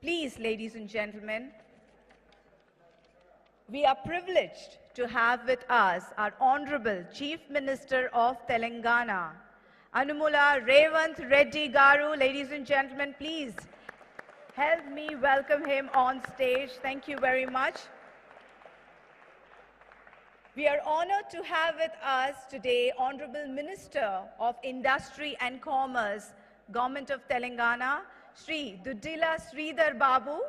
Please, ladies and gentlemen, we are privileged to have with us our Honorable Chief Minister of Telangana, A.Revanth Reddy Garu. Ladies and gentlemen, please help me welcome him on stage. Thank you very much. We are honored to have with us today Honorable Minister of Industry and Commerce, Government of Telangana, Shri Duddila Sridhar Babu.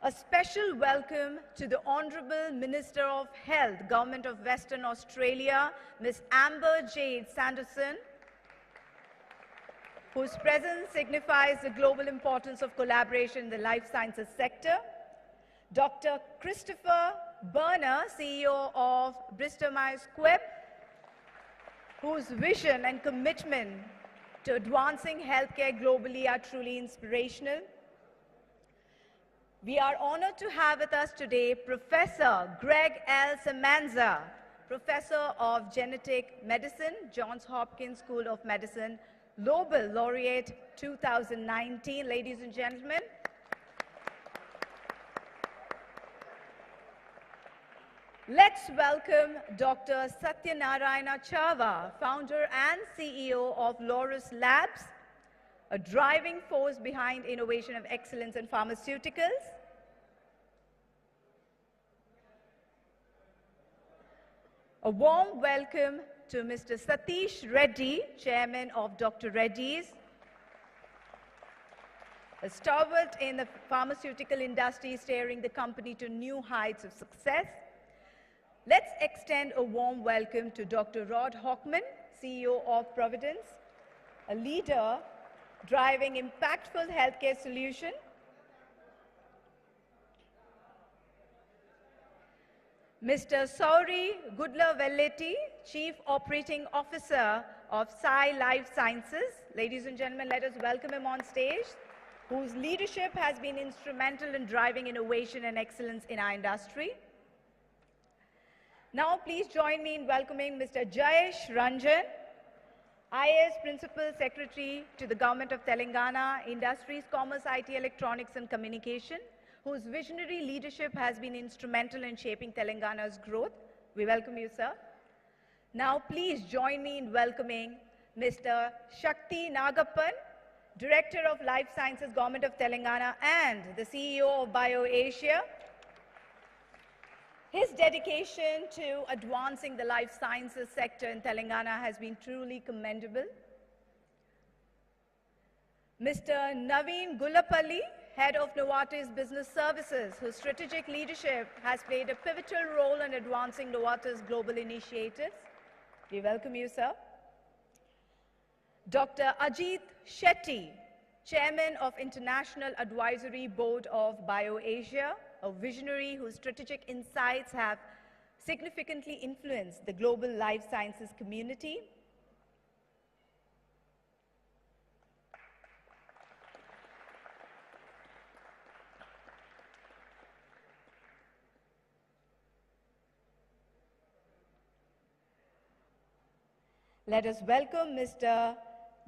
A special welcome to the Honorable Minister of Health, Government of Western Australia, Ms. Amber Jade Sanderson, whose presence signifies the global importance of collaboration in the life sciences sector. Dr. Christopher Berner, CEO of Bristol Myers Squibb, whose vision and commitment to advancing healthcare globally are truly inspirational. We are honored to have with us today Professor Greg L. Semanza, Professor of Genetic Medicine, Johns Hopkins School of Medicine, Nobel Laureate 2019. Ladies and gentlemen, let's welcome Dr. Satyanarayana Chava, founder and CEO of Laurus Labs, a driving force behind innovation of excellence in pharmaceuticals. A warm welcome to Mr. Satish Reddy, Chairman of Dr. Reddy's, a stalwart in the pharmaceutical industry, steering the company to new heights of success. Let's extend a warm welcome to Dr. Rod Hockman, CEO of Providence, a leader driving impactful healthcare solution. Mr. Sauri Gudla-Velletti, Chief Operating Officer of Sai Life Sciences. Ladies and gentlemen, let us welcome him on stage, whose leadership has been instrumental in driving innovation and excellence in our industry. Now, please join me in welcoming Mr. Jayesh Ranjan, IAS Principal Secretary to the Government of Telangana, Industries, Commerce, IT, Electronics and Communication, whose visionary leadership has been instrumental in shaping Telangana's growth. We welcome you, sir. Now, please join me in welcoming Mr. Shakti Nagappan, Director of Life Sciences, Government of Telangana, and the CEO of BioAsia. His dedication to advancing the life sciences sector in Telangana has been truly commendable. Mr. Naveen Gulapalli, Head of Novartis Business Services, whose strategic leadership has played a pivotal role in advancing Novartis' global initiatives. We welcome you, sir. Dr. Ajit Shetty, Chairman of International Advisory Board of BioAsia, a visionary whose strategic insights have significantly influenced the global life sciences community. Let us welcome Mr.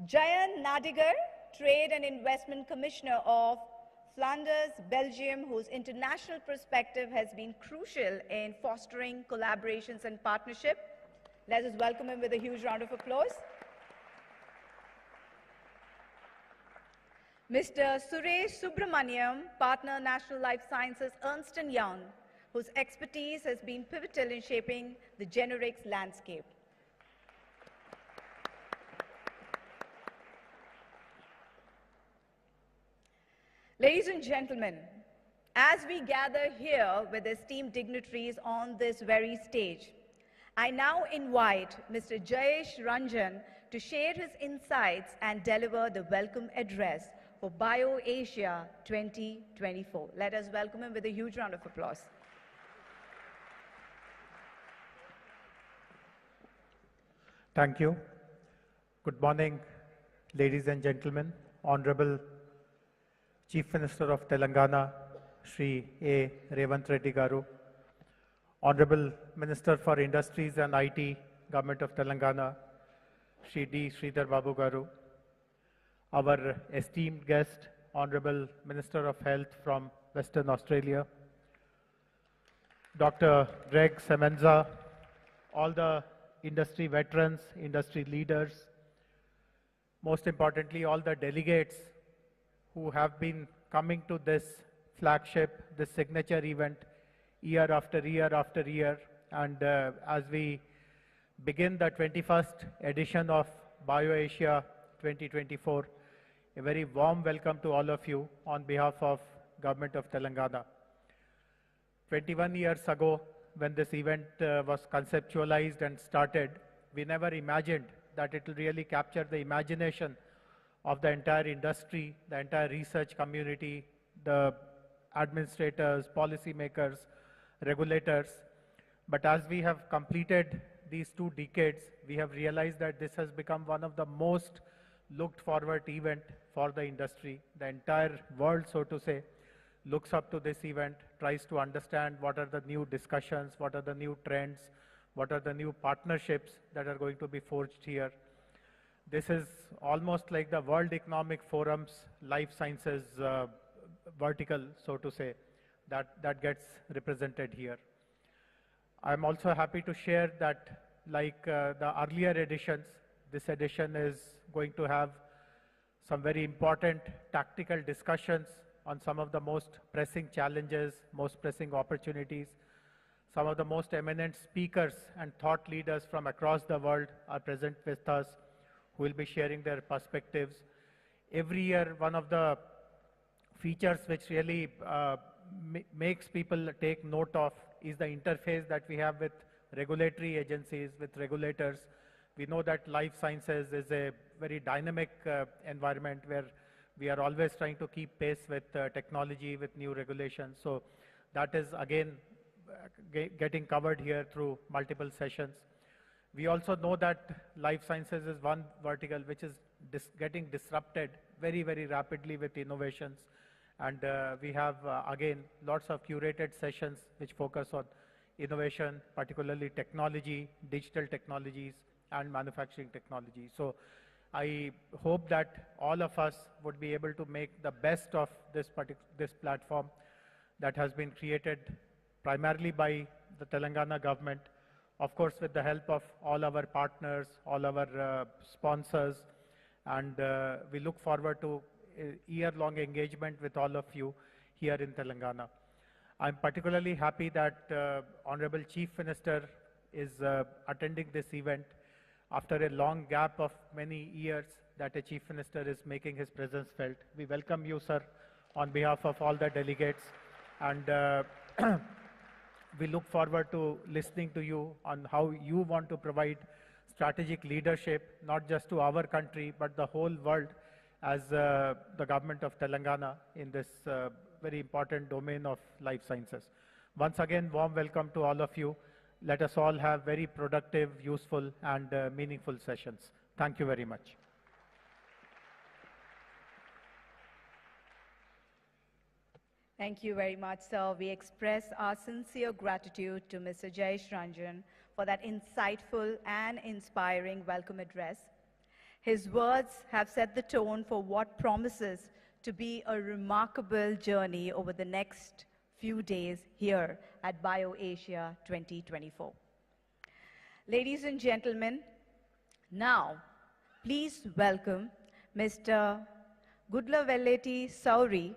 Jayan Nadigar, Trade and Investment Commissioner of Flanders, Belgium, whose international perspective has been crucial in fostering collaborations and partnership. Let us welcome him with a huge round of applause. Mr. Suresh Subramaniam, Partner, National Life Sciences, Ernst & Young, whose expertise has been pivotal in shaping the generics landscape. Ladies and gentlemen, as we gather here with esteemed dignitaries on this very stage, I now invite Mr. Jayesh Ranjan to share his insights and deliver the welcome address for BioAsia 2024. Let us welcome him with a huge round of applause. Thank you. Good morning, ladies and gentlemen. Honorable Chief Minister of Telangana, Shri A.Revanth Reddy Garu, Honorable Minister for Industries and IT, Government of Telangana, Shri D. Sridhar Babu Garu, our esteemed guest, Honorable Minister of Health from Western Australia, Dr. Greg Semenza, all the industry veterans, industry leaders, most importantly, all the delegates who have been coming to this flagship, this signature event year after year after year. And as we begin the 21st edition of BioAsia 2024, a very warm welcome to all of you on behalf of Government of Telangana. 21 years ago, when this event was conceptualized and started, we never imagined that it will really capture the imagination of the entire industry, the entire research community, the administrators, policymakers, regulators. But as we have completed these 2 decades, we have realized that this has become one of the most looked forward event for the industry. The entire world, so to say, looks up to this event, tries to understand what are the new discussions, what are the new trends, what are the new partnerships that are going to be forged here. This is almost like the World Economic Forum's life sciences vertical, so to say, that gets represented here. I'm also happy to share that, like the earlier editions, this edition is going to have some very important tactical discussions on some of the most pressing challenges, most pressing opportunities. Some of the most eminent speakers and thought leaders from across the world are present with us, who will be sharing their perspectives. Every year, one of the features which really makes people take note of is the interface that we have with regulatory agencies, with regulators. We know that life sciences is a very dynamic environment where we are always trying to keep pace with technology, with new regulations. So that is again getting covered here through multiple sessions. We also know that life sciences is one vertical which is getting disrupted very, very rapidly with innovations. And we have, again, lots of curated sessions which focus on innovation, particularly technology, digital technologies, and manufacturing technology. So I hope that all of us would be able to make the best of this platform that has been created primarily by the Telangana government, of course with the help of all our partners, all our sponsors, and we look forward to a year-long engagement with all of you here in Telangana. I'm particularly happy that Honorable Chief Minister is attending this event after a long gap of many years that a Chief Minister is making his presence felt. We welcome you, sir, on behalf of all the delegates, and we look forward to listening to you on how you want to provide strategic leadership, not just to our country, but the whole world as the government of Telangana in this very important domain of life sciences. Once again, warm welcome to all of you. Let us all have very productive, useful, and meaningful sessions. Thank you very much. Thank you very much, sir. We express our sincere gratitude to Mr. Jayesh Ranjan for that insightful and inspiring welcome address. His words have set the tone for what promises to be a remarkable journey over the next few days here at BioAsia 2024. Ladies and gentlemen, now please welcome Mr. Gudlaveleti Sauri,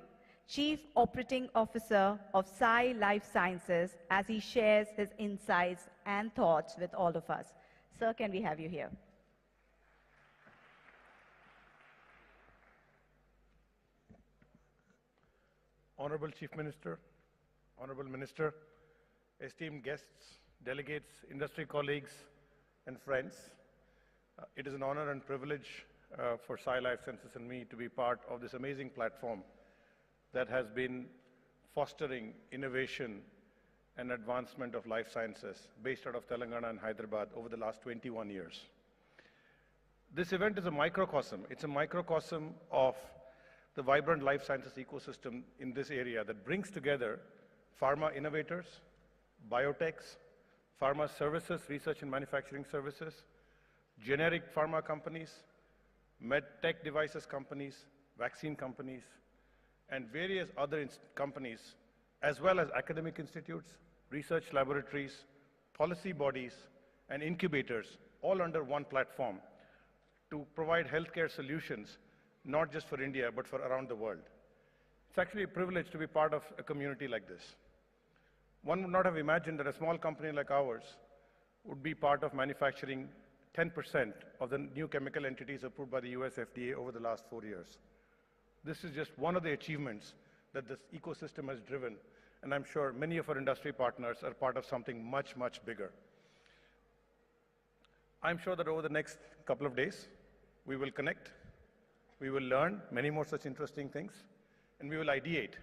Chief Operating Officer of Sai Life Sciences, as he shares his insights and thoughts with all of us. Sir, can we have you here? Honorable Chief Minister, Honorable Minister, esteemed guests, delegates, industry colleagues, and friends, it is an honor and privilege for Sai Life Sciences and me to be part of this amazing platform that has been fostering innovation and advancement of life sciences based out of Telangana and Hyderabad over the last 21 years. This event is a microcosm. It's a microcosm of the vibrant life sciences ecosystem in this area that brings together pharma innovators, biotechs, pharma services, research and manufacturing services, generic pharma companies, med tech devices companies, vaccine companies, and various other companies, as well as academic institutes, research laboratories, policy bodies, and incubators, all under one platform to provide healthcare solutions, not just for India, but for around the world. It's actually a privilege to be part of a community like this. One would not have imagined that a small company like ours would be part of manufacturing 10% of the new chemical entities approved by the US FDA over the last 4 years. This is just one of the achievements that this ecosystem has driven, and I'm sure many of our industry partners are part of something much, much bigger. I'm sure that over the next couple of days, we will connect, we will learn many more such interesting things, and we will ideate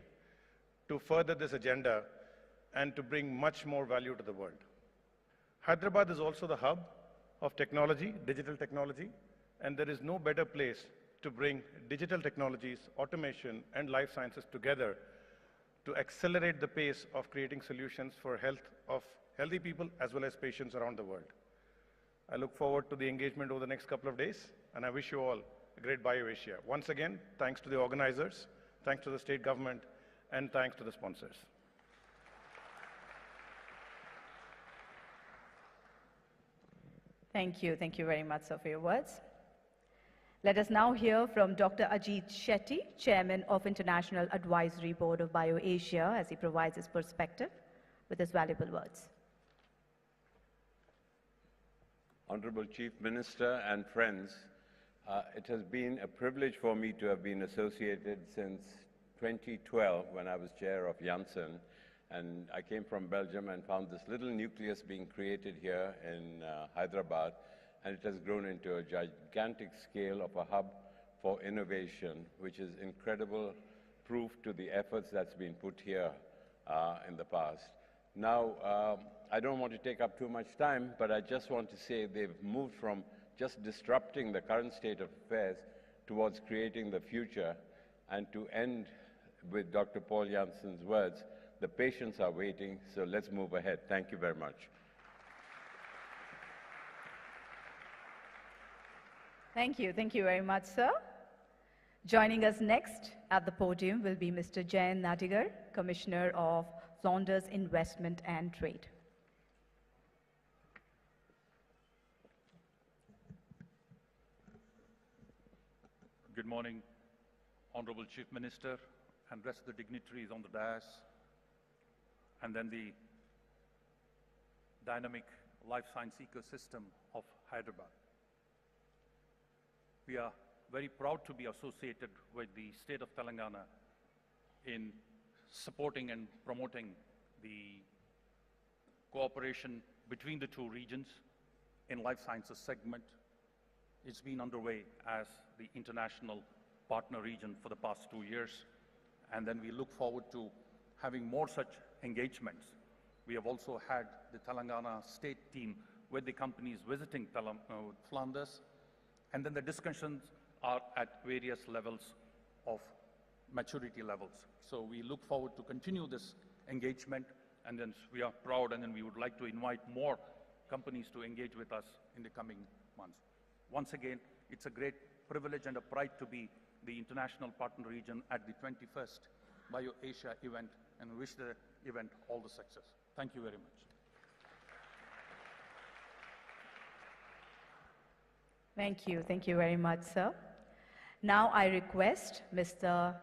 to further this agenda and to bring much more value to the world. Hyderabad is also the hub of technology, digital technology, and there is no better place to bring digital technologies, automation, and life sciences together to accelerate the pace of creating solutions for health of healthy people as well as patients around the world. I look forward to the engagement over the next couple of days, and I wish you all a great BioAsia. Once again, thanks to the organizers, thanks to the state government, and thanks to the sponsors. Thank you. Thank you very much, sir, for your words. Let us now hear from Dr. Ajit Shetty, Chairman of International Advisory Board of BioAsia, as he provides his perspective with his valuable words. Honorable Chief Minister and friends, it has been a privilege for me to have been associated since 2012 when I was chair of Janssen, and I came from Belgium and found this little nucleus being created here in Hyderabad, and it has grown into a gigantic scale of a hub for innovation, which is incredible proof to the efforts that's been put here in the past. Now, I don't want to take up too much time, but I just want to say they've moved from just disrupting the current state of affairs towards creating the future. And to end with Dr. Paul Janssen's words, the patients are waiting, so let's move ahead. Thank you very much. Thank you. Thank you very much, sir. Joining us next at the podium will be Mr. Jayant Nadigar, Commissioner of Flanders Investment and Trade. Good morning, Honorable Chief Minister and rest of the dignitaries on the dais, and then the dynamic life science ecosystem of Hyderabad. We are very proud to be associated with the state of Telangana in supporting and promoting the cooperation between the two regions in life sciences segment. It's been underway as the international partner region for the past 2 years, and then we look forward to having more such engagements. We have also had the Telangana state team with the companies visiting Flanders, and then the discussions are at various levels of maturity levels. So we look forward to continue this engagement, and then we are proud, and then we would like to invite more companies to engage with us in the coming months. Once again, it's a great privilege and a pride to be the international partner region at the 21st BioAsia event, and we wish the event all the success. Thank you very much. Thank you. Thank you very much, sir. Now I request Mr.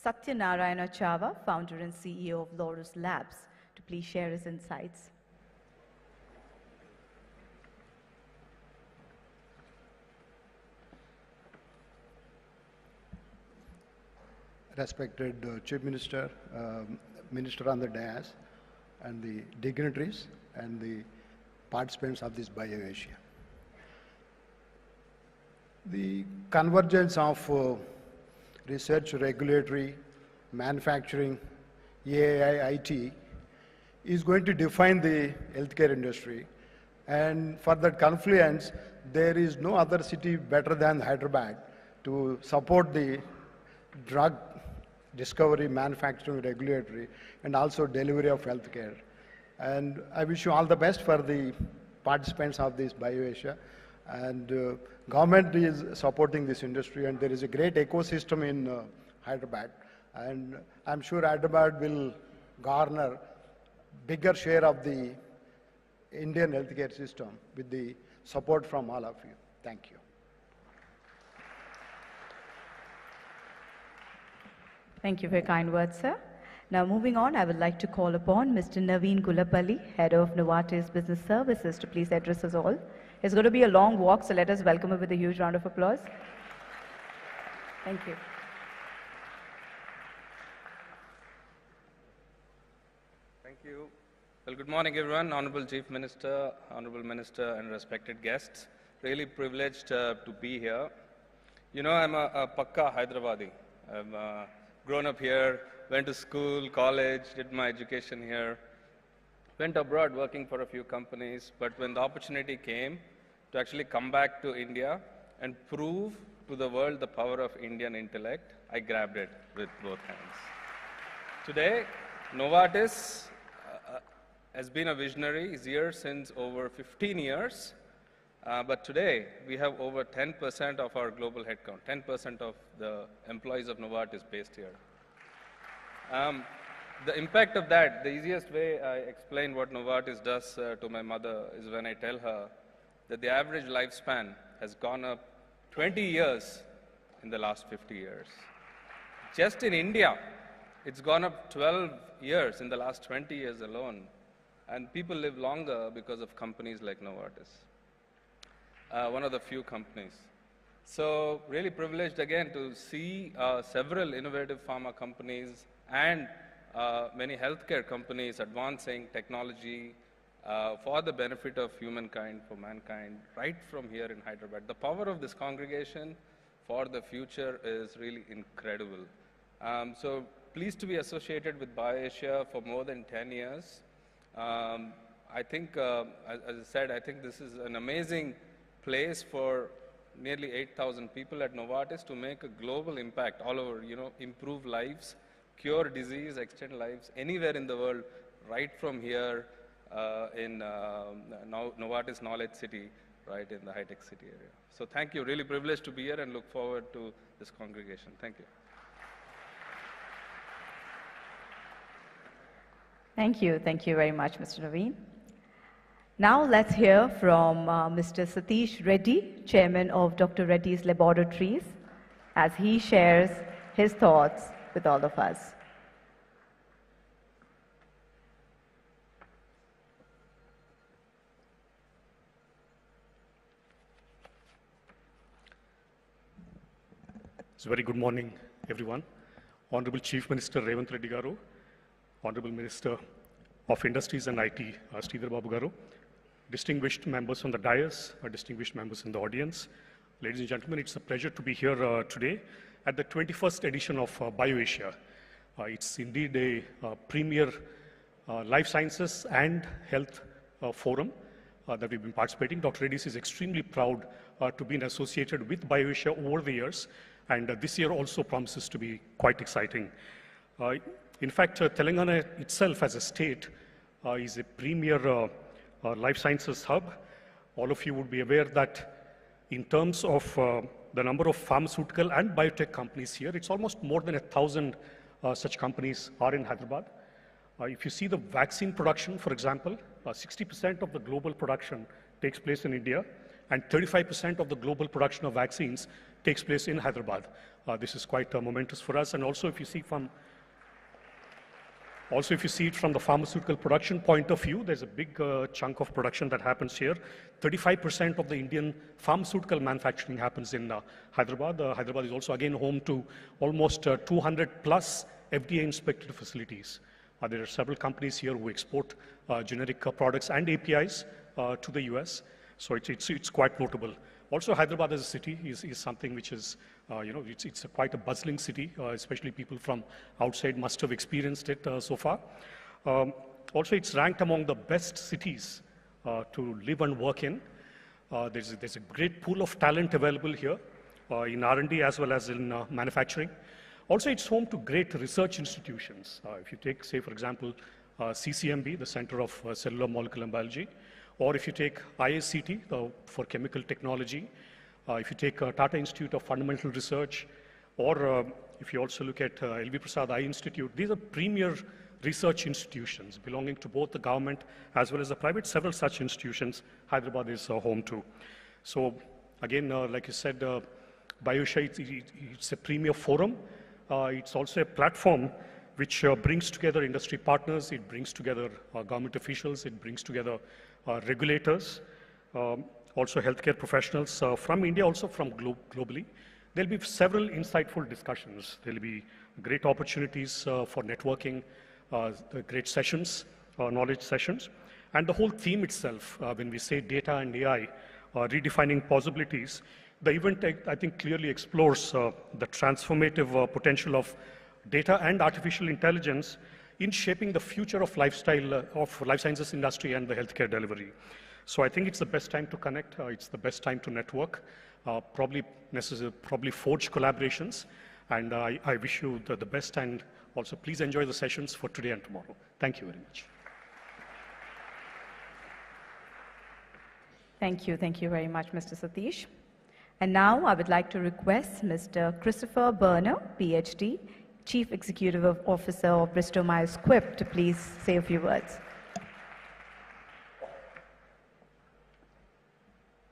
Satyanarayana Chava, founder and CEO of Laurus Labs, to please share his insights. Respected Chief Minister, Minister on the dais, and the dignitaries and the participants of this BioAsia. The convergence of research, regulatory, manufacturing, AI, IT is going to define the healthcare industry. And for that confluence, there is no other city better than Hyderabad to support the drug discovery, manufacturing, regulatory, and also delivery of healthcare. And I wish you all the best for the participants of this BioAsia. And government is supporting this industry, and there is a great ecosystem in Hyderabad. And I'm sure Hyderabad will garner bigger share of the Indian healthcare system with the support from all of you. Thank you. Thank you for your kind words, sir. Now, moving on, I would like to call upon Mr. Naveen Gulapalli, Head of Novartis Business Services, to please address us all. It's going to be a long walk, so let us welcome him with a huge round of applause. Thank you. Thank you. Well, good morning, everyone. Honorable Chief Minister, Honorable Minister, and respected guests. Really privileged to be here. You know, I'm a Pakka Hyderabadi. I've grown up here, went to school, college, did my education here, went abroad working for a few companies, but when the opportunity came to actually come back to India and prove to the world the power of Indian intellect, I grabbed it with both hands. Today, Novartis has been a visionary, is here since over 15 years, but today we have over 10% of our global headcount, 10% of the employees of Novartis based here. The impact of that, the easiest way I explain what Novartis does to my mother is when I tell her that the average lifespan has gone up 20 years in the last 50 years. Just in India, it's gone up 12 years in the last 20 years alone. And people live longer because of companies like Novartis, one of the few companies. So really privileged again to see several innovative pharma companies and many healthcare companies advancing technology for the benefit of humankind, for mankind, right from here in Hyderabad. The power of this congregation for the future is really incredible. So pleased to be associated with BioAsia for more than 10 years. I think, as I said, I think this is an amazing place for nearly 8,000 people at Novartis to make a global impact all over, you know, improve lives, cure disease, extend lives anywhere in the world, right from here in Novartis Knowledge City, right in the HICC city area. So thank you, really privileged to be here and look forward to this congregation. Thank you. Thank you very much, Mr. Naveen. Now let's hear from Mr. Satish Reddy, Chairman of Dr. Reddy's Laboratories, as he shares his thoughts with all of us. So very good morning, everyone. Honorable Chief Minister A.Revanth Reddy Garu, Honorable Minister of Industries and IT, Sridhar Babu Garu, distinguished members on the dais, distinguished members in the audience. Ladies and gentlemen, it's a pleasure to be here today at the 21st edition of BioAsia. It's indeed a premier life sciences and health forum that we've been participating. Dr. Reddy's is extremely proud to be associated with BioAsia over the years, and this year also promises to be quite exciting. In fact, Telangana itself as a state is a premier life sciences hub. All of you would be aware that in terms of the number of pharmaceutical and biotech companies here, it's almost more than 1,000 such companies are in Hyderabad. If you see the vaccine production, for example, 60% of the global production takes place in India, and 35% of the global production of vaccines takes place in Hyderabad. This is quite momentous for us, and also if you see it from the pharmaceutical production point of view, there's a big chunk of production that happens here. 35% of the Indian pharmaceutical manufacturing happens in Hyderabad. Hyderabad is also again home to almost 200 plus FDA inspected facilities. There are several companies here who export generic products and APIs to the US. So it's quite notable. Also, Hyderabad as a city is something which is, it's quite a bustling city, especially people from outside must have experienced it so far. Also, it's ranked among the best cities to live and work in. There's a great pool of talent available here in R&D as well as in manufacturing. Also, it's home to great research institutions. If you take, say, for example, CCMB, the Center of Cellular Molecular Biology, Or if you take IICT for chemical technology, if you take Tata Institute of Fundamental Research, or if you also look at L.V. Prasad Eye Institute, these are premier research institutions belonging to both the government as well as the private. Several such institutions Hyderabad is home to. So again, like you said, BioAsia, it's a premier forum. It's also a platform which brings together industry partners, it brings together government officials, it brings together regulators, also healthcare professionals from India, also from globally. There'll be several insightful discussions. There'll be great opportunities for networking, great sessions, knowledge sessions. And the whole theme itself, when we say data and AI, redefining possibilities, the event, I think, clearly explores the transformative potential of data and artificial intelligence in shaping the future of life sciences industry and the healthcare delivery. So I think it's the best time to connect. It's the best time to network, probably forge collaborations. And I wish you the best, and also please enjoy the sessions for today and tomorrow. Thank you very much. Thank you very much, Mr. Satish. And now I would like to request Mr. Christopher Berner, PhD, Chief Executive Officer of Bristol Myers Squibb, to please say a few words.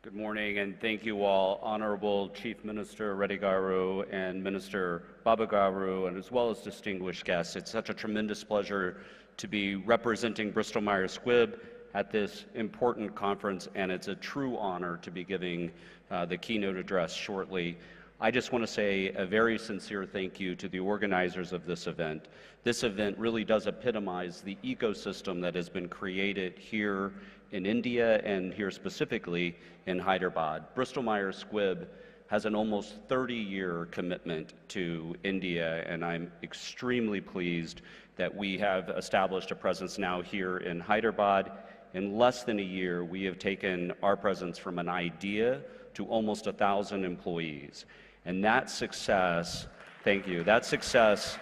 Good morning, and thank you all, Honorable Chief Minister Reddy Garu and Minister Babu Garu, and as well as distinguished guests. It's such a tremendous pleasure to be representing Bristol Myers Squibb at this important conference, and it's a true honor to be giving the keynote address shortly. I just want to say a very sincere thank you to the organizers of this event. This event really does epitomize the ecosystem that has been created here in India and here specifically in Hyderabad. Bristol Myers Squibb has an almost 30-year commitment to India, and I'm extremely pleased that we have established a presence now here in Hyderabad. In less than a year, we have taken our presence from an idea to almost 1,000 employees. And that success, thank you, that success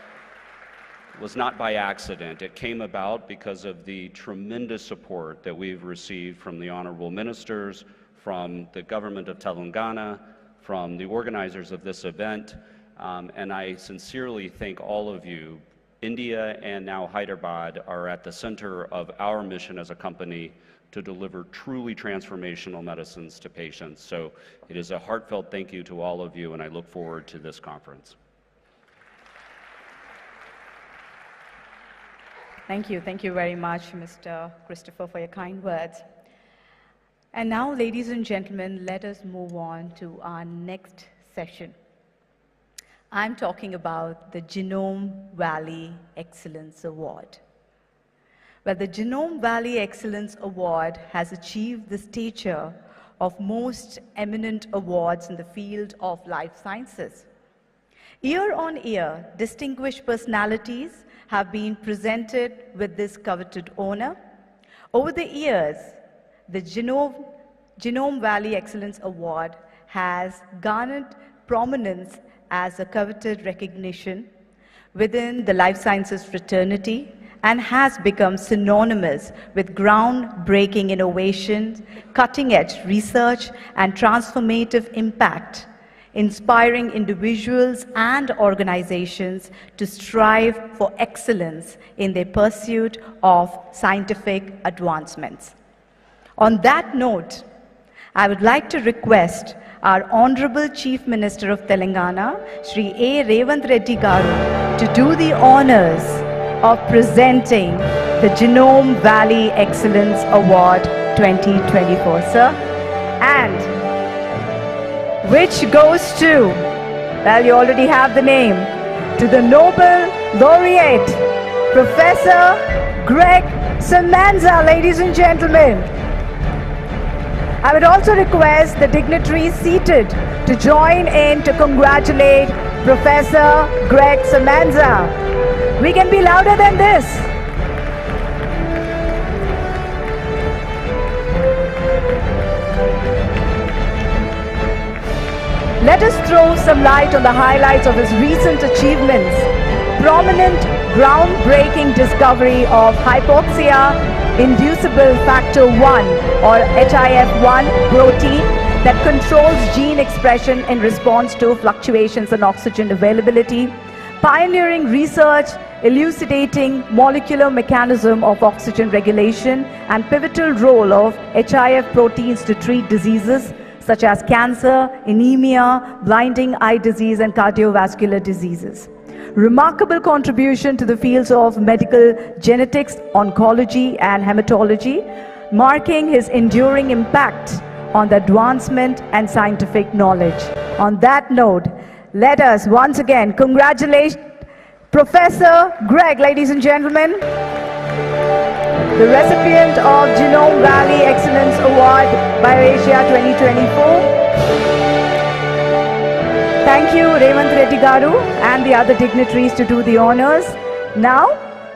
was not by accident. It came about because of the tremendous support that we've received from the honorable ministers, from the government of Telangana, from the organizers of this event, and I sincerely thank all of you. India and now Hyderabad are at the center of our mission as a company to deliver truly transformational medicines to patients. So it is a heartfelt thank you to all of you, and I look forward to this conference. Thank you very much, Mr. Christopher, for your kind words. And now, ladies and gentlemen, let us move on to our next session. I'm talking about the Genome Valley Excellence Award. Well, the Genome Valley Excellence Award has achieved the stature of most eminent awards in the field of life sciences. Year on year, distinguished personalities have been presented with this coveted honor. Over the years, the Genome Valley Excellence Award has garnered prominence as a coveted recognition within the life sciences fraternity and has become synonymous with groundbreaking innovations, cutting-edge research, and transformative impact, inspiring individuals and organizations to strive for excellence in their pursuit of scientific advancements. On that note, I would like to request our Honorable Chief Minister of Telangana, Shri A.Revanth Reddy Garu, to do the honors of presenting the Genome Valley Excellence Award 2024, sir. And which goes to, well, you already have the name, to the Nobel Laureate, Professor Greg Semenza, ladies and gentlemen. I would also request the dignitaries seated to join in to congratulate Professor Greg Semenza. We can be louder than this. Let us throw some light on the highlights of his recent achievements prominent groundbreaking discovery of hypoxia-inducible factor 1 or HIF1 protein that controls gene expression in response to fluctuations in oxygen availability, pioneering research elucidating molecular mechanism of oxygen regulation and pivotal role of HIF proteins to treat diseases such as cancer, anemia, blinding eye disease, and cardiovascular diseases. Remarkable contribution to the fields of medical genetics, oncology, and hematology, marking his enduring impact on the advancement and scientific knowledge. On that note, let us once again congratulate Professor Greg, ladies and gentlemen, the recipient of Genome Valley Excellence Award, BioAsia 2024. Thank you, A.Revanth Reddy Garu, and the other dignitaries to do the honors. Now,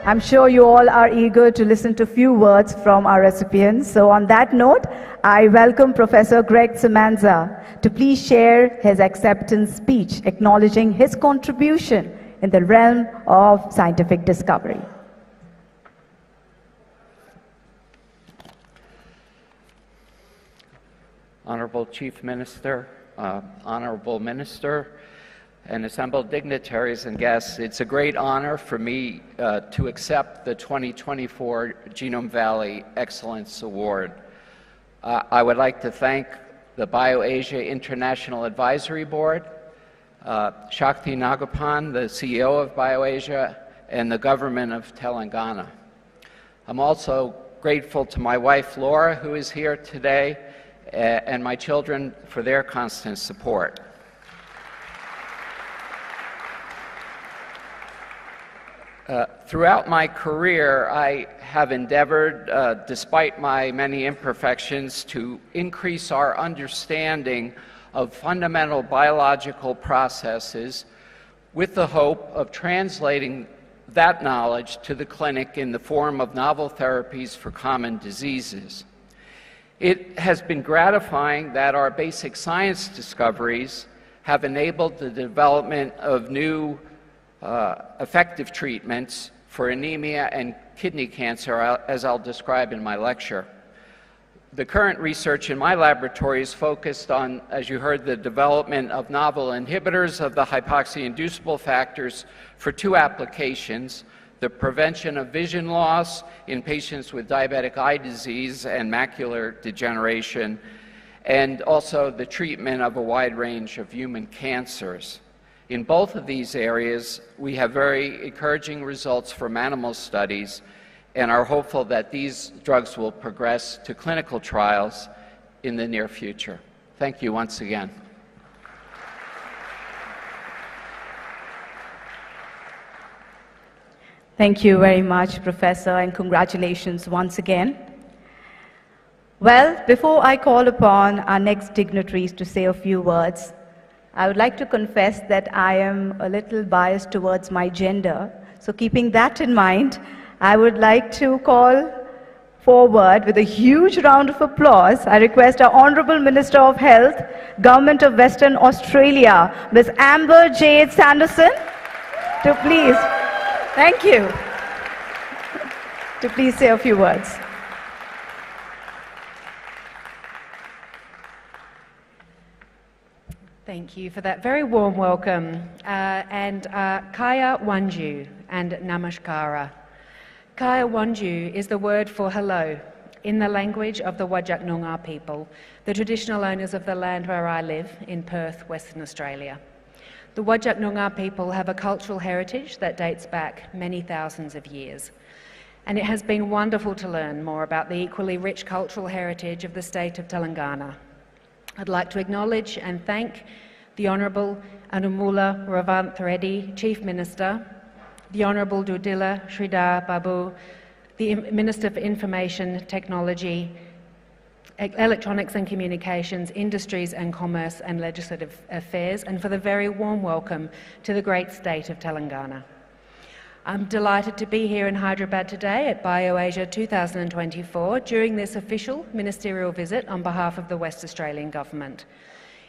I'm sure you all are eager to listen to a few words from our recipients. So on that note, I welcome Professor Greg Semenza to please share his acceptance speech, acknowledging his contribution in the realm of scientific discovery. Honorable Chief Minister, Honorable Minister, and assembled dignitaries and guests, it's a great honor for me to accept the 2024 Genome Valley Excellence Award. I would like to thank the BioAsia International Advisory Board, Shakti Nagapan, the CEO of BioAsia, and the government of Telangana. I'm also grateful to my wife, Laura, who is here today, and my children for their constant support. Throughout my career, I have endeavored, despite my many imperfections, to increase our understanding of fundamental biological processes with the hope of translating that knowledge to the clinic in the form of novel therapies for common diseases. It has been gratifying that our basic science discoveries have enabled the development of new effective treatments for anemia and kidney cancer, as I'll describe in my lecture. The current research in my laboratory is focused on, as you heard, the development of novel inhibitors of the hypoxia-inducible factors for two applications: the prevention of vision loss in patients with diabetic eye disease and macular degeneration, and also the treatment of a wide range of human cancers. In both of these areas, we have very encouraging results from animal studies and are hopeful that these drugs will progress to clinical trials in the near future. Thank you once again. Thank you very much, Professor, and congratulations once again. Well, before I call upon our next dignitaries to say a few words, I would like to confess that I am a little biased towards my gender. So keeping that in mind, I would like to call forward with a huge round of applause. I request our Honourable Minister of Health, Government of Western Australia, Ms. Amber Jade Sanderson, to please, thank you, to please say a few words. Thank you for that very warm welcome. Kaya Wanju and Namaskara. Kaya Wanju is the word for hello in the language of the Whadjuk Noongar people, the traditional owners of the land where I live in Perth, Western Australia. The Whadjuk Noongar people have a cultural heritage that dates back many thousands of years. And it has been wonderful to learn more about the equally rich cultural heritage of the state of Telangana. I'd like to acknowledge and thank the Honourable A.Revanth Reddy, Chief Minister, the Honourable Dudila Sridhar Babu, the Minister for Information Technology, Electronics and Communications, Industries and Commerce and Legislative Affairs, and for the very warm welcome to the great state of Telangana. I'm delighted to be here in Hyderabad today at BioAsia 2024 during this official ministerial visit on behalf of the West Australian Government.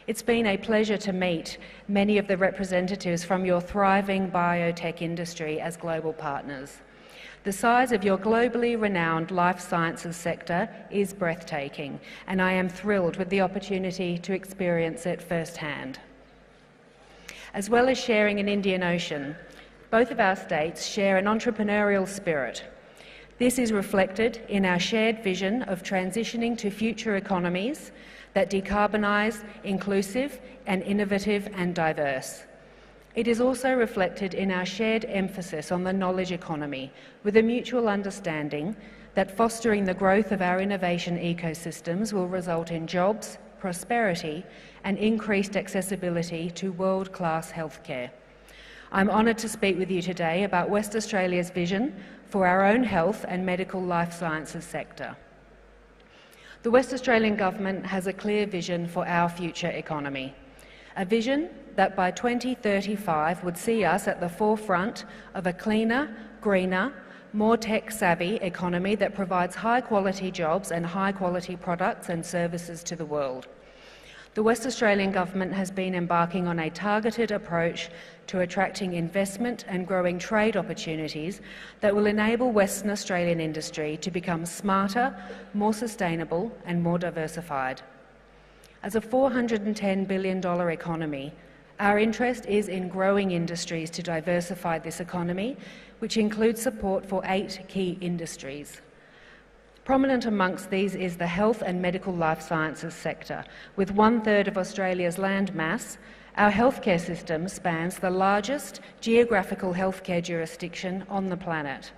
It's been a pleasure to meet many of the representatives from your thriving biotech industry as global partners. The size of your globally renowned life sciences sector is breathtaking, and I am thrilled with the opportunity to experience it firsthand. As well as sharing an Indian Ocean, both of our states share an entrepreneurial spirit. This is reflected in our shared vision of transitioning to future economies that decarbonise, inclusive and innovative and diverse. It is also reflected in our shared emphasis on the knowledge economy, with a mutual understanding that fostering the growth of our innovation ecosystems will result in jobs, prosperity and increased accessibility to world-class healthcare. I'm honoured to speak with you today about West Australia's vision for our own health and medical life sciences sector. The West Australian Government has a clear vision for our future economy, a vision that by 2035 would see us at the forefront of a cleaner, greener, more tech-savvy economy that provides high-quality jobs and high-quality products and services to the world. The West Australian Government has been embarking on a targeted approach to attracting investment and growing trade opportunities that will enable Western Australian industry to become smarter, more sustainable and more diversified. As a $410 billion economy, our interest is in growing industries to diversify this economy, which includes support for 8 key industries. Prominent amongst these is the health and medical life sciences sector. With 1/3 of Australia's land mass, our healthcare system spans the largest geographical healthcare jurisdiction on the planet,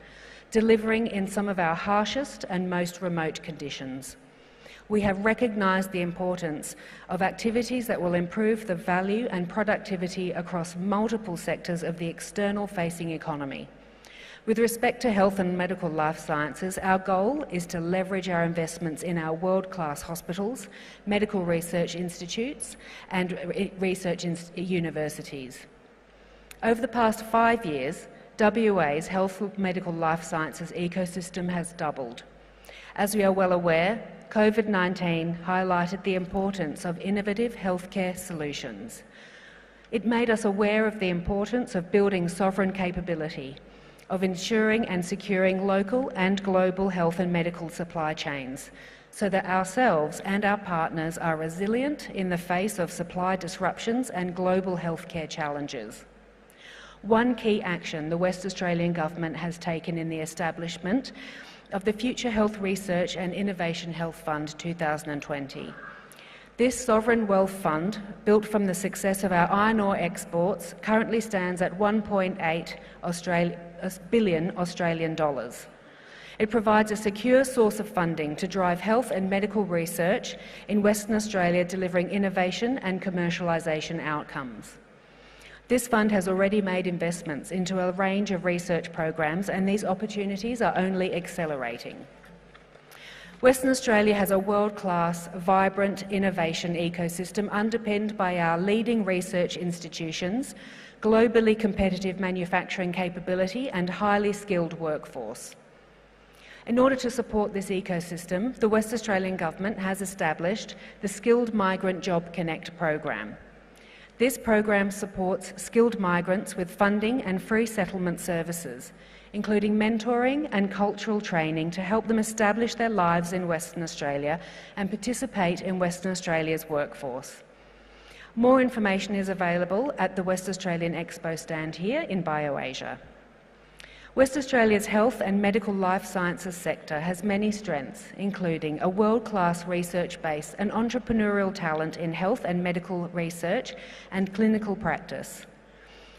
delivering in some of our harshest and most remote conditions. We have recognised the importance of activities that will improve the value and productivity across multiple sectors of the external-facing economy. With respect to health and medical life sciences, our goal is to leverage our investments in our world-class hospitals, medical research institutes and research universities. Over the past 5 years, WA's health and medical life sciences ecosystem has doubled. As we are well aware, COVID-19 highlighted the importance of innovative healthcare solutions. It made us aware of the importance of building sovereign capability, of ensuring and securing local and global health and medical supply chains, so that ourselves and our partners are resilient in the face of supply disruptions and global healthcare challenges. One key action the West Australian Government has taken in the establishment of the Future Health Research and Innovation Health Fund 2020. This sovereign wealth fund, built from the success of our iron ore exports, currently stands at 1.8 billion Australian dollars. It provides a secure source of funding to drive health and medical research in Western Australia, delivering innovation and commercialisation outcomes. This fund has already made investments into a range of research programs, and these opportunities are only accelerating. Western Australia has a world-class, vibrant innovation ecosystem underpinned by our leading research institutions, globally competitive manufacturing capability and highly skilled workforce. In order to support this ecosystem, the West Australian Government has established the Skilled Migrant Job Connect program. This program supports skilled migrants with funding and free settlement services, including mentoring and cultural training to help them establish their lives in Western Australia and participate in Western Australia's workforce. More information is available at the West Australian Expo stand here in BioAsia. West Australia's health and medical life sciences sector has many strengths, including a world-class research base and entrepreneurial talent in health and medical research and clinical practice.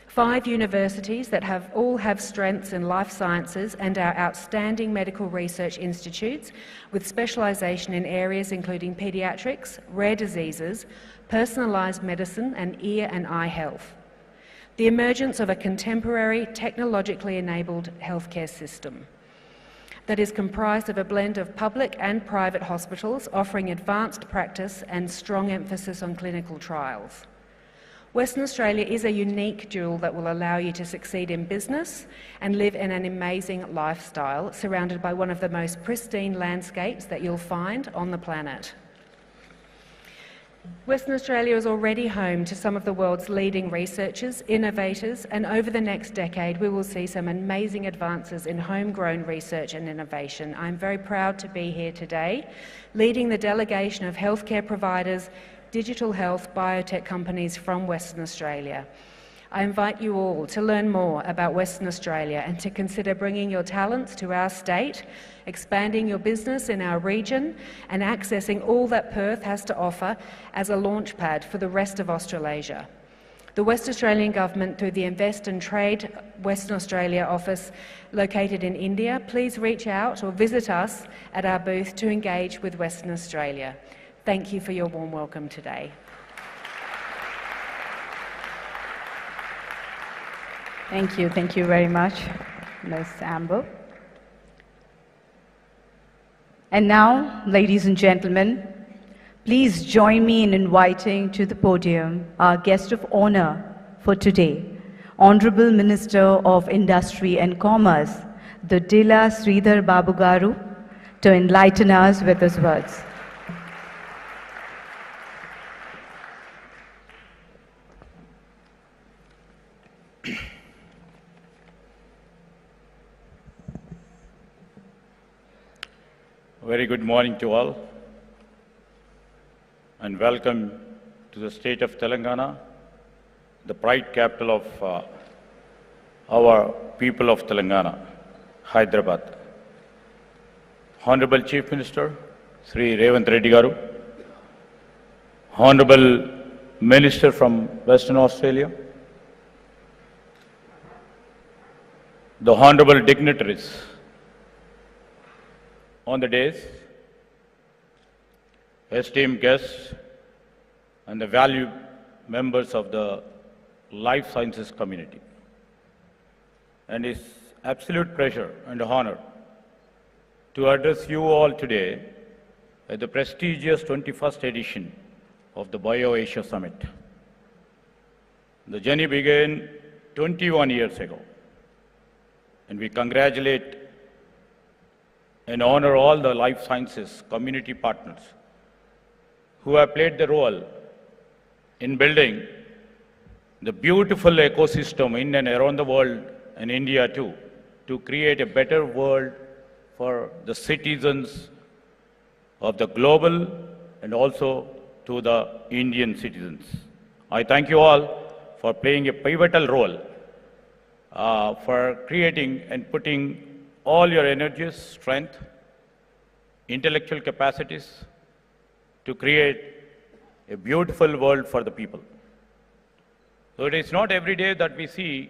5 universities that all have strengths in life sciences and our outstanding medical research institutes with specialisation in areas including paediatrics, rare diseases, personalised medicine and ear and eye health. The emergence of a contemporary, technologically enabled healthcare system that is comprised of a blend of public and private hospitals offering advanced practice and strong emphasis on clinical trials. Western Australia is a unique jewel that will allow you to succeed in business and live in an amazing lifestyle surrounded by one of the most pristine landscapes that you'll find on the planet. Western Australia is already home to some of the world's leading researchers, innovators, and over the next decade we will see some amazing advances in homegrown research and innovation. I'm very proud to be here today, leading the delegation of healthcare providers, digital health, biotech companies from Western Australia. I invite you all to learn more about Western Australia and to consider bringing your talents to our state, expanding your business in our region, and accessing all that Perth has to offer as a launchpad for the rest of Australasia. The West Australian Government, through the Invest and Trade Western Australia office located in India, please reach out or visit us at our booth to engage with Western Australia. Thank you for your warm welcome today. Thank you very much, Ms. Amber. And now, ladies and gentlemen, please join me in inviting to the podium our guest of honor for today, Honorable Minister of Industry and Commerce, the Dila Sridhar Babu Garu, to enlighten us with his words. Very good morning to all, and welcome to the state of Telangana, the pride capital of our people of Telangana, Hyderabad. Honorable Chief Minister, Sri A.Revanth Reddy Garu, Honorable Minister from Western Australia, the Honorable dignitaries on the dais, esteemed guests, and the valued members of the life sciences community. And it's absolute pleasure and honor to address you all today at the prestigious 21st edition of the BioAsia Summit. The journey began 21 years ago, and we congratulate and honor all the life sciences community partners who have played the role in building the beautiful ecosystem in and around the world and India too, to create a better world for the citizens of the global and also to the Indian citizens. I thank you all for playing a pivotal role for creating and putting all your energies, strength, intellectual capacities to create a beautiful world for the people. So it is not every day that we see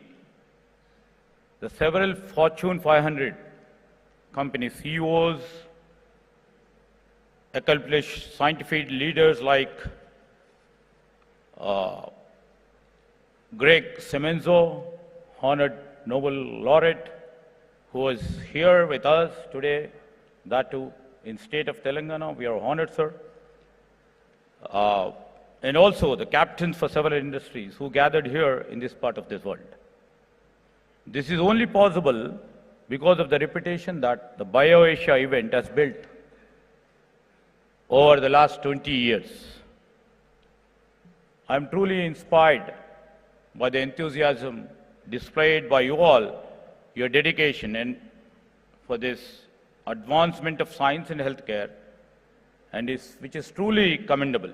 the several Fortune 500 company CEOs, accomplished scientific leaders like Greg Semenzo, honored Nobel laureate, who is here with us today, that too in state of Telangana. We are honored, sir. And also the captains for several industries who gathered here in this part of this world. This is only possible because of the reputation that the BioAsia event has built over the last 20 years. I'm truly inspired by the enthusiasm displayed by you all, your dedication and for this advancement of science and healthcare, and which is truly commendable.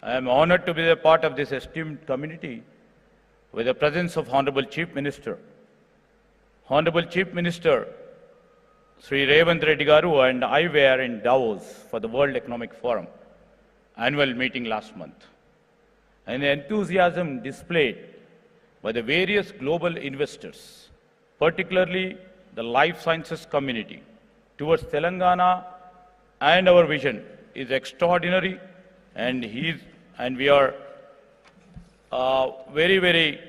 I am honored to be a part of this esteemed community with the presence of Honorable Chief Minister. Honorable Chief Minister Sri A.Revanth Reddy Garu and I were in Davos for the World Economic Forum annual meeting last month. And the enthusiasm displayed by the various global investors, particularly the life sciences community, towards Telangana and our vision is extraordinary, and we are very, very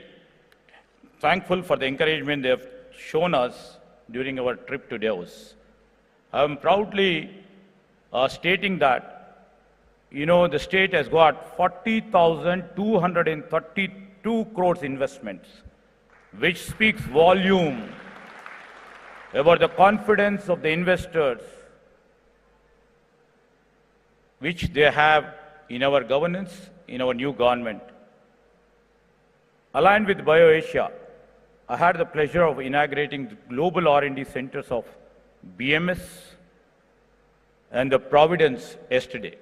thankful for the encouragement they have shown us during our trip to Davos. I am proudly stating that, the state has got 40,232 crores investments, which speaks volume about the confidence of the investors which they have in our governance, in our new government. Aligned with BioAsia, I had the pleasure of inaugurating the global R&D centers of BMS and the Providence yesterday.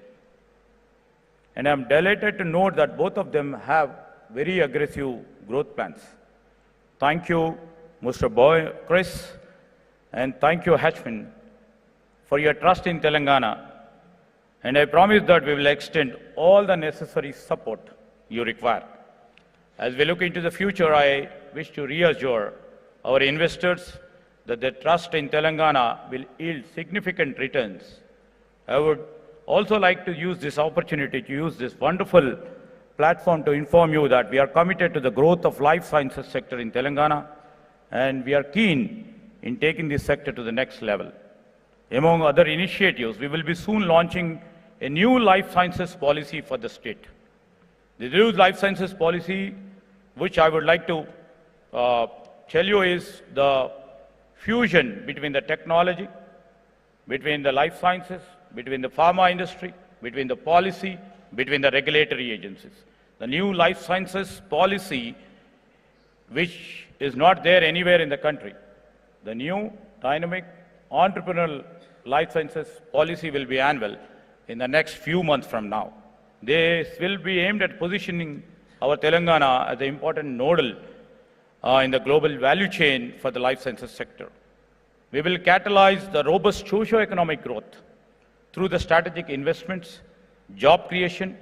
And I'm delighted to note that both of them have very aggressive growth plans. Thank you, Mr. Chris, and thank you, Hatchman, for your trust in Telangana. And I promise that we will extend all the necessary support you require. As we look into the future, I wish to reassure our investors that their trust in Telangana will yield significant returns. I would also like to use this opportunity to use this wonderful platform to inform you that we are committed to the growth of life sciences sector in Telangana, and we are keen in taking this sector to the next level. Among other initiatives, we will be soon launching a new life sciences policy for the state. The new life sciences policy, which I would like to tell you, is the fusion between the technology, between the life sciences, between the pharma industry, between the policy, between the regulatory agencies. The new life sciences policy, which is not there anywhere in the country. The new dynamic entrepreneurial life sciences policy will be annual in the next few months from now. This will be aimed at positioning our Telangana as an important nodal in the global value chain for the life sciences sector. We will catalyze the robust socio-economic growth through the strategic investments, job creation,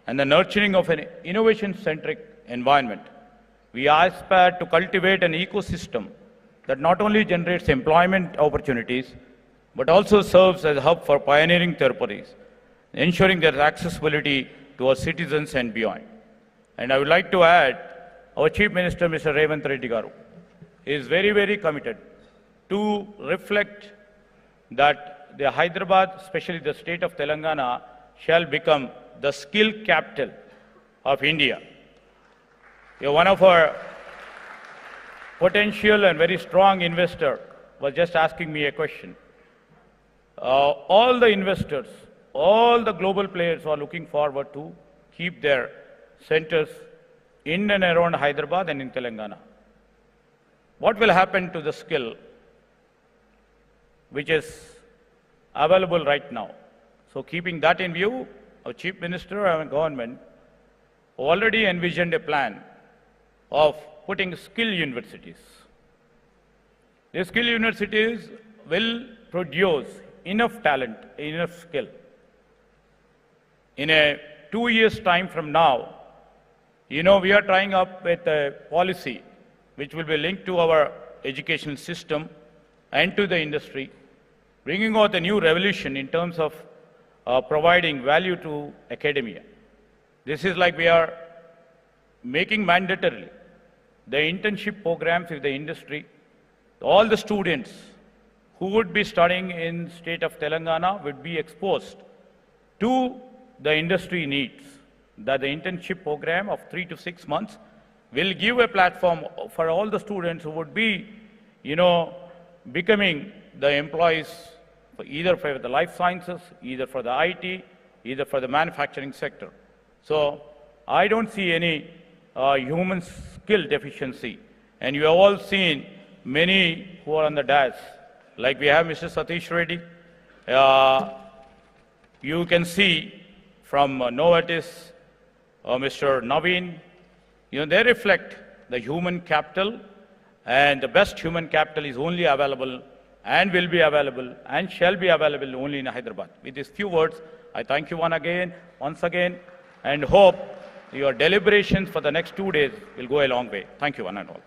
and the nurturing of an innovation-centric environment. We aspire to cultivate an ecosystem that not only generates employment opportunities, but also serves as a hub for pioneering therapies, ensuring their accessibility to our citizens and beyond. And I would like to add, our Chief Minister, Mr. A.Revanth Reddy Garu, is very, very committed to reflect that the Hyderabad, especially the state of Telangana, shall become the skill capital of India. One of our potential and very strong investor was just asking me a question. All the investors, all the global players are looking forward to keep their centers in and around Hyderabad and in Telangana. What will happen to the skill which is available right now? So keeping that in view, our Chief Minister and government already envisioned a plan of putting skill universities. The skill universities will produce enough talent, enough skill. In a 2 years' time from now, we are trying up with a policy which will be linked to our education system and to the industry, bringing out a new revolution in terms of providing value to academia. This is like we are making mandatory the internship programs with the industry. All the students who would be studying in state of Telangana would be exposed to the industry needs, that the internship program of 3 to 6 months will give a platform for all the students who would be, becoming the employees for either for the life sciences, either for the IT, either for the manufacturing sector. So I don't see any human skill deficiency. And you have all seen many who are on the dais, like we have Mr. Satish Reddy. You can see from Novartis, Mr. Naveen, they reflect the human capital, and the best human capital is only available and will be available and shall be available only in Hyderabad. With these few words, I thank you once again, and hope your deliberations for the next 2 days will go a long way. Thank you, one and all.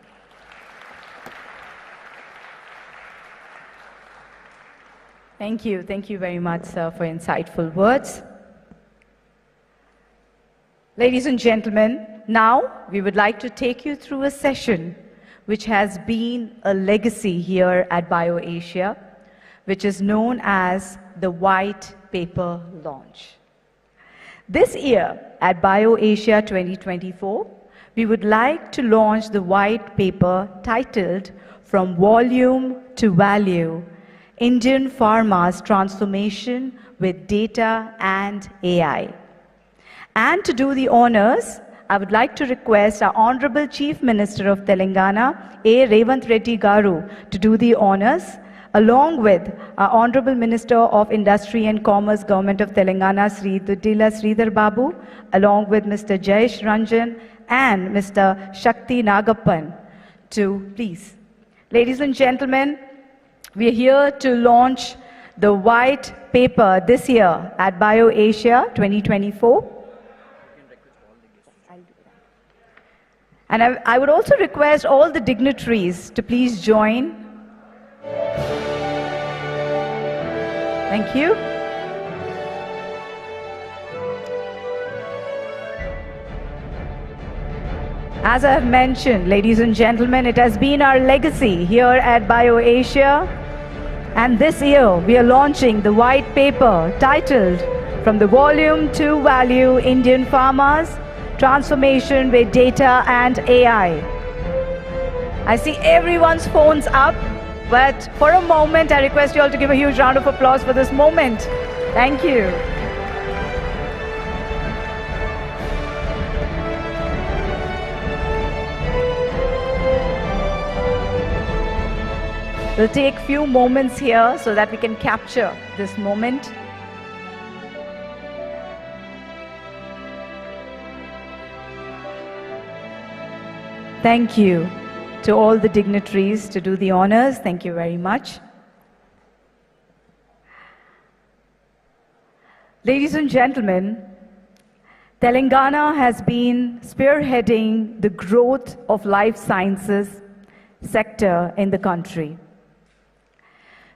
Thank you. Thank you very much, sir, for insightful words. Ladies and gentlemen, now we would like to take you through a session which has been a legacy here at BioAsia, which is known as the White Paper Launch. This year at BioAsia 2024, we would like to launch the white paper titled From Volume to Value, Indian Pharma's Transformation with Data and AI. And to do the honors, I would like to request our Honorable Chief Minister of Telangana, A.Revanth Reddy Garu, to do the honors, along with our Honorable Minister of Industry and Commerce, Government of Telangana, Sri Dudila Sridhar Babu, along with Mr. Jayesh Ranjan and Mr. Shakti Nagappan, to please. Ladies and gentlemen, we are here to launch the white paper this year at BioAsia 2024. And I would also request all the dignitaries to please join. Thank you. As I have mentioned, ladies and gentlemen, it has been our legacy here at BioAsia. And this year, we are launching the white paper titled From the Volume to Value, Indian Farmers, Transformation with Data and AI. I see everyone's phones up, but for a moment, I request you all to give a huge round of applause for this moment. Thank you. We'll take a few moments here so that we can capture this moment. Thank you to all the dignitaries to do the honors. Thank you very much. Ladies and gentlemen, Telangana has been spearheading the growth of life sciences sector in the country.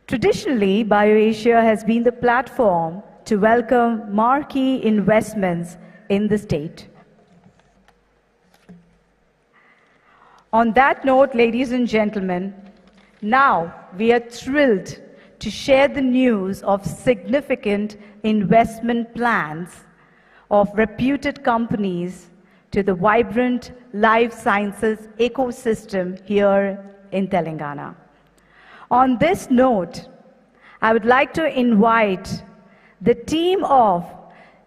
Traditionally, BioAsia has been the platform to welcome marquee investments in the state. On that note, ladies and gentlemen, now we are thrilled to share the news of significant investment plans of reputed companies to the vibrant life sciences ecosystem here in Telangana. On this note, I would like to invite the team of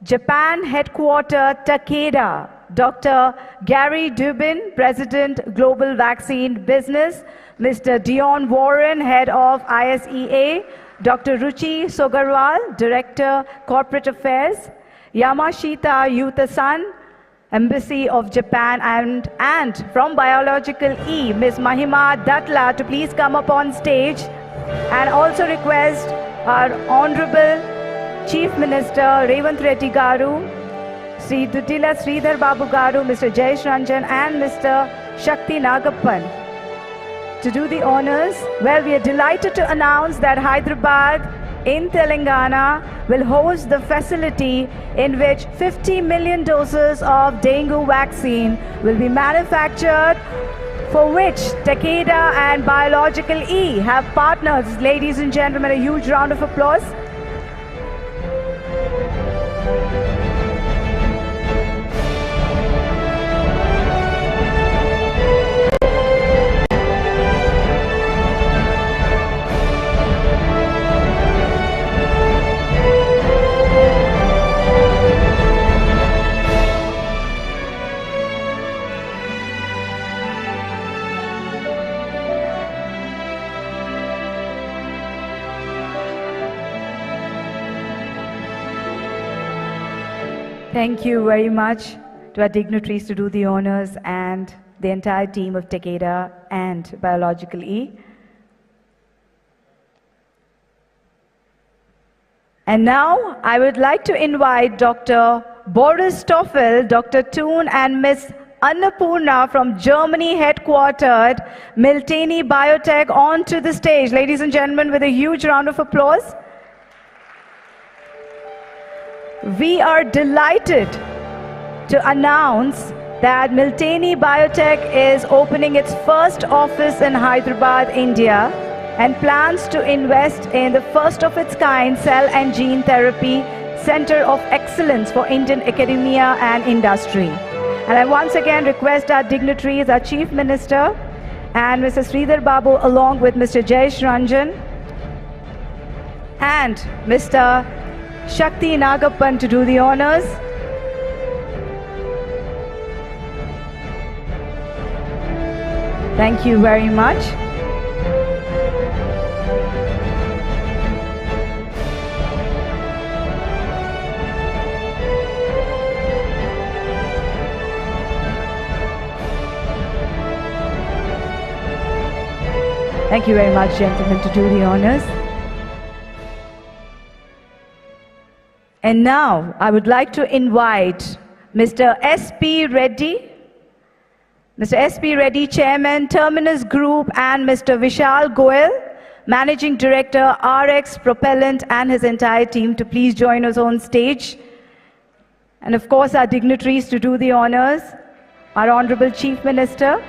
Japan headquarter Takeda, Dr. Gary Dubin, President, Global Vaccine Business, Mr. Dion Warren, Head of ISEA, Dr. Ruchi Sogarwal, Director, Corporate Affairs, Yamashita Yuta-san, Embassy of Japan, and from Biological E, Ms. Mahima Datla, to please come up on stage, and also request our Honorable Chief Minister Revanth Reddy Garu, Sri Dudila Sridhar Babu Garu, Mr. Jayesh Ranjan and Mr. Shakti Nagappan to do the honors. Well, we are delighted to announce that Hyderabad in Telangana will host the facility in which 50 million doses of dengue vaccine will be manufactured, for which Takeda and Biological E have partners. Ladies and gentlemen, a huge round of applause. Thank you very much to our dignitaries to do the honors and the entire team of Takeda and Biological E. And now I would like to invite Dr. Boris Stoffel, Dr. Toon and Ms. Annapurna from Germany headquartered Miltenyi Biotech onto the stage. Ladies and gentlemen, with a huge round of applause. We are delighted to announce that Miltenyi Biotech is opening its first office in Hyderabad, India, and plans to invest in the first of its kind cell and gene therapy center of excellence for Indian academia and industry. And I once again request our dignitaries, our Chief Minister and Mr. Sridhar Babu, along with Mr. Jayesh Ranjan and Mr. Shakti Nagappan to do the honors. Thank you very much. Thank you very much, gentlemen, to do the honors. And now, I would like to invite Mr. S.P. Reddy, Mr. S.P. Reddy, Chairman, Terminus Group, and Mr. Vishal Goel, Managing Director, RX Propellant, and his entire team to please join us on stage. And of course, our dignitaries to do the honors, our Honorable Chief Minister,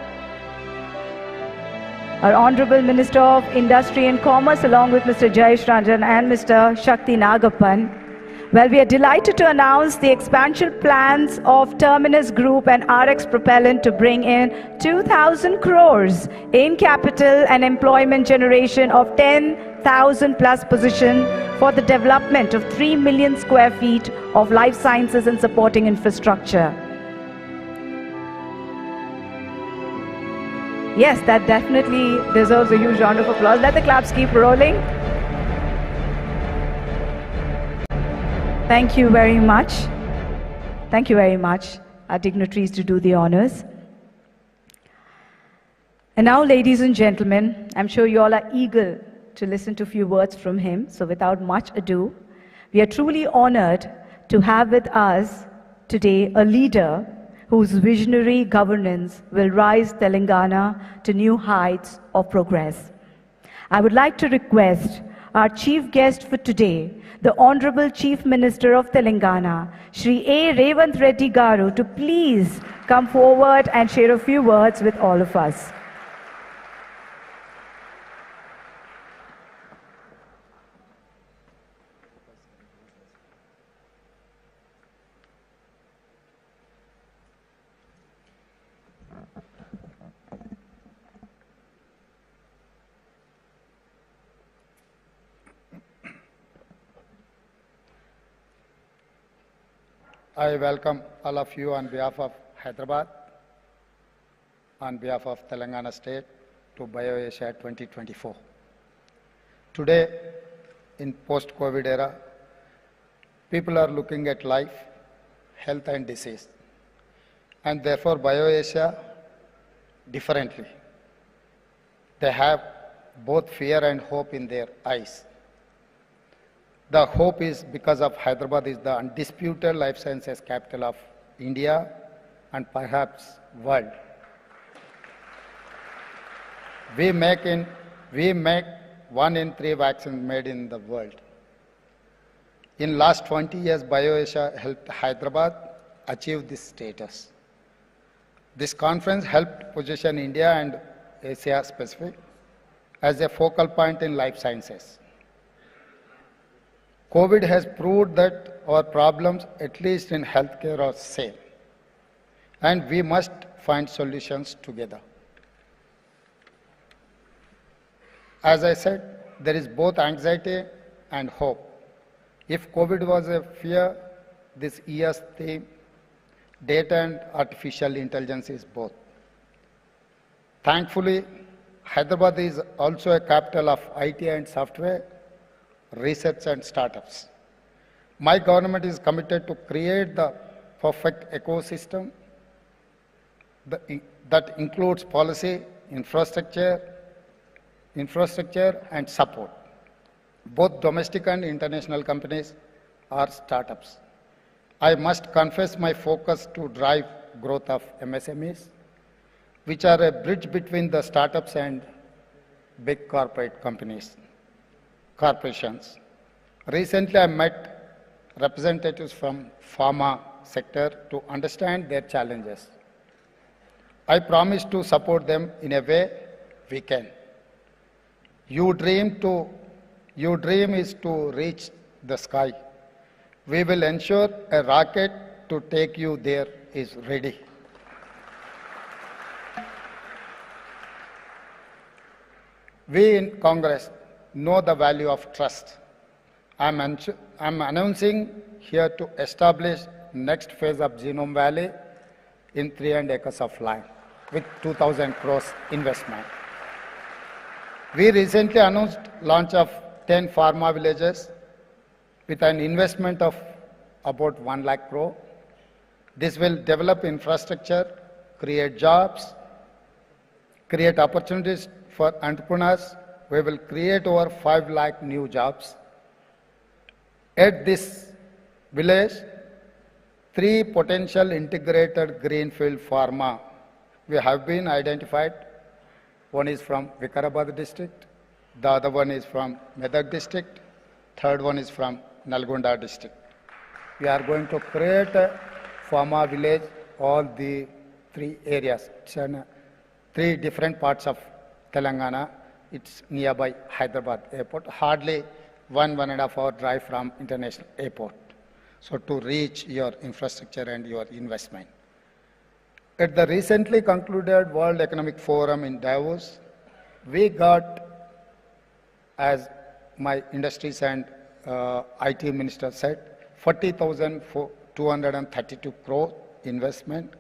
our Honorable Minister of Industry and Commerce, along with Mr. Jayesh Ranjan and Mr. Shakti Nagappan. Well, we are delighted to announce the expansion plans of Terminus Group and RX Propellant to bring in 2,000 crores in capital and employment generation of 10,000 plus position for the development of 3 million square feet of life sciences and supporting infrastructure. Yes, that definitely deserves a huge round of applause. Let the claps keep rolling. Thank you very much. Thank you very much, our dignitaries to do the honors. And now, ladies and gentlemen, I'm sure you all are eager to listen to a few words from him. So without much ado, we are truly honored to have with us today a leader whose visionary governance will rise Telangana to new heights of progress. I would like to request our chief guest for today, the Honorable Chief Minister of Telangana, Shri A.Revanth Reddy Garu, to please come forward and share a few words with all of us. I welcome all of you on behalf of Hyderabad, on behalf of Telangana State to BioAsia 2024. Today, in post-COVID era, people are looking at life, health and disease, and therefore BioAsia differently. They have both fear and hope in their eyes. The hope is because of Hyderabad is the undisputed life sciences capital of India and perhaps world. We make 1 in 3 vaccines made in the world. In last 20 years, BioAsia helped Hyderabad achieve this status. This conference helped position India and Asia Pacific as a focal point in life sciences. COVID has proved that our problems, at least in healthcare, are same, and we must find solutions together. As I said, there is both anxiety and hope. If COVID was a fear, this year's theme, data and artificial intelligence, is both. Thankfully, Hyderabad is also a capital of IT and software, research and startups. My government is committed to create the perfect ecosystem that includes policy, infrastructure and support. Both domestic and international companies are startups. I must confess my focus to drive growth of MSMEs, which are a bridge between the startups and big corporations. Recently, I met representatives from pharma sector to understand their challenges. I promise to support them in a way we can. Your dream is to reach the sky. We will ensure a rocket to take you there is ready. We in Congress know the value of trust. I'm announcing here to establish next phase of Genome Valley in 300 acres of land. with 2,000 crores investment. We recently announced launch of 10 pharma villages with an investment of about 1 lakh crore. This will develop infrastructure, create jobs, create opportunities for entrepreneurs. We will create over 5 lakh new jobs. At this village, 3 potential integrated greenfield pharma we have been identified. One is from Vikarabad district, the other one is from Medak district, third one is from Nalgonda district. We are going to create a pharma village, all the 3 areas. It's in 3 different parts of Telangana. It's nearby Hyderabad airport, hardly 1.5 hour drive from international airport. So to reach your infrastructure and your investment. At the recently concluded World Economic Forum in Davos, we got, as my industries and IT minister said, 40,232 crore investment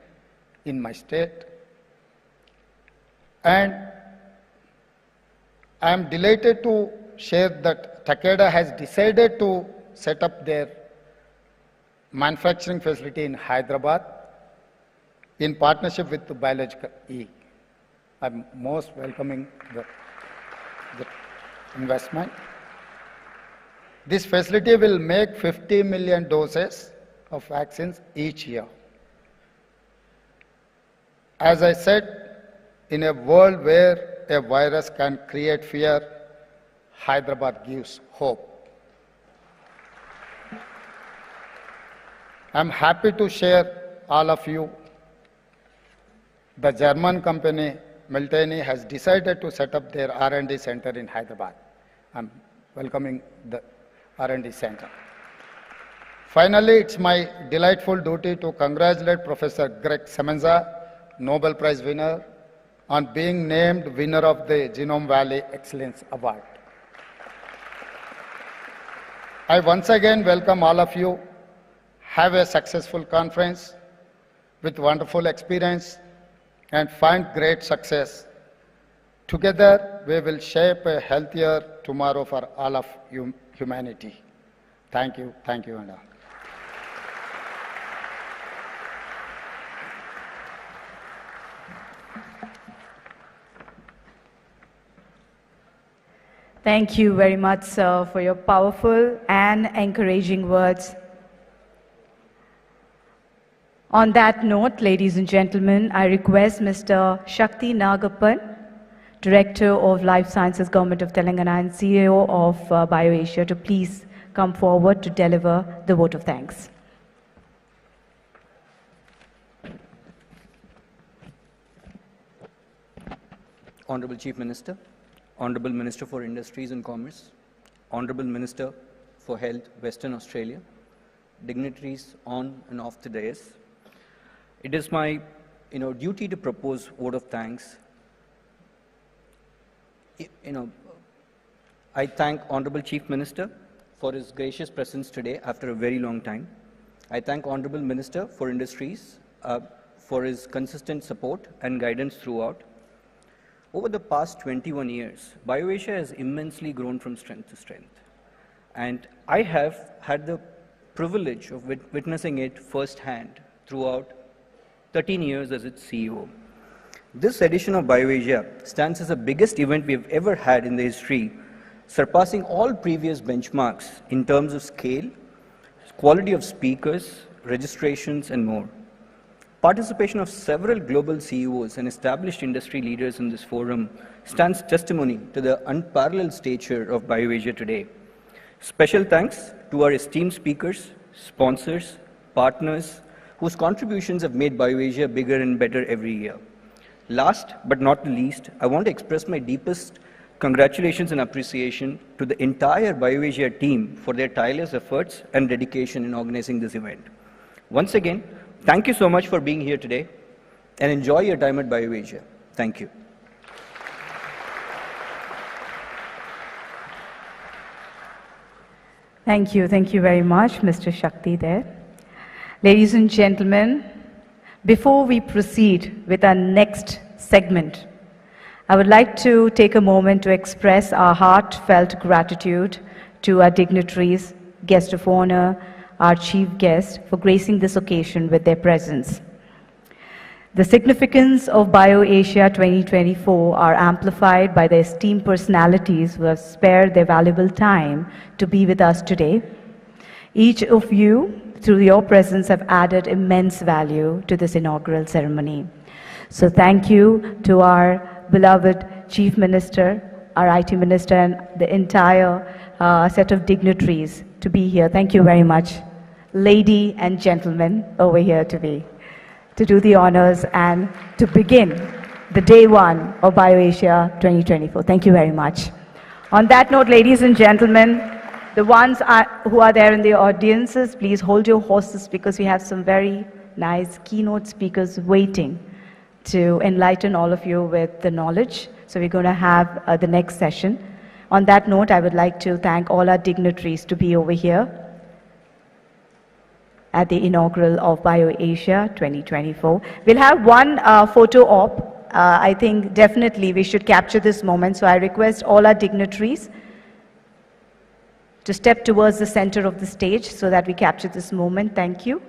in my state. And I am delighted to share that Takeda has decided to set up their manufacturing facility in Hyderabad in partnership with the Biological E. I'm most welcoming the investment. This facility will make 50 million doses of vaccines each year. As I said, in a world where a virus can create fear, Hyderabad gives hope. I'm happy to share all of you. The German company Milteni has decided to set up their R&D center in Hyderabad. I'm welcoming the R&D center. Finally, it's my delightful duty to congratulate Professor Greg Semenza, Nobel Prize winner, on being named winner of the Genome Valley Excellence Award. I once again welcome all of you. Have a successful conference with wonderful experience and find great success. Together, we will shape a healthier tomorrow for all of humanity. Thank you, and all. Thank you very much, sir, for your powerful and encouraging words. On that note, ladies and gentlemen, I request Mr. Shakti Nagappan, Director of Life Sciences, Government of Telangana, and CEO of BioAsia, to please come forward to deliver the vote of thanks. Honorable Chief Minister, Honorable Minister for Industries and Commerce, Honorable Minister for Health, Western Australia, dignitaries on and off the dais. It is my duty to propose vote of thanks. I thank Honorable Chief Minister for his gracious presence today after a very long time. I thank Honorable Minister for Industries for his consistent support and guidance throughout. Over the past 21 years, BioAsia has immensely grown from strength to strength. And I have had the privilege of witnessing it firsthand throughout 13 years as its CEO. This edition of BioAsia stands as the biggest event we have ever had in the history, surpassing all previous benchmarks in terms of scale, quality of speakers, registrations, and more. Participation of several global CEOs and established industry leaders in this forum stands testimony to the unparalleled stature of BioAsia today. Special thanks to our esteemed speakers, sponsors, partners, whose contributions have made BioAsia bigger and better every year. Last but not the least, I want to express my deepest congratulations and appreciation to the entire BioAsia team for their tireless efforts and dedication in organizing this event. Once again, thank you so much for being here today, and enjoy your time at BioAsia. Thank you. Thank you very much, Mr. Shakti there. Ladies and gentlemen, Before we proceed with our next segment, I would like to take a moment to express our heartfelt gratitude to our dignitaries, guest of honor, our chief guest, for gracing this occasion with their presence. The significance of BioAsia 2024 are amplified by the esteemed personalities who have spared their valuable time to be with us today. Each of you, through your presence, have added immense value to this inaugural ceremony. So thank you to our beloved Chief Minister, our IT Minister, and the entire set of dignitaries to be here. Thank you very much. Lady and gentlemen over here to do the honors and to begin the day one of BioAsia 2024. Thank you very much. On that note, ladies and gentlemen, the ones who are there in the audiences, please hold your horses because we have some very nice keynote speakers waiting to enlighten all of you with the knowledge. So we're going to have the next session. On that note, I would like to thank all our dignitaries to be over here at the inaugural of BioAsia 2024. We'll have one photo op. I think definitely we should capture this moment. So I request all our dignitaries to step towards the center of the stage so that we capture this moment. Thank you.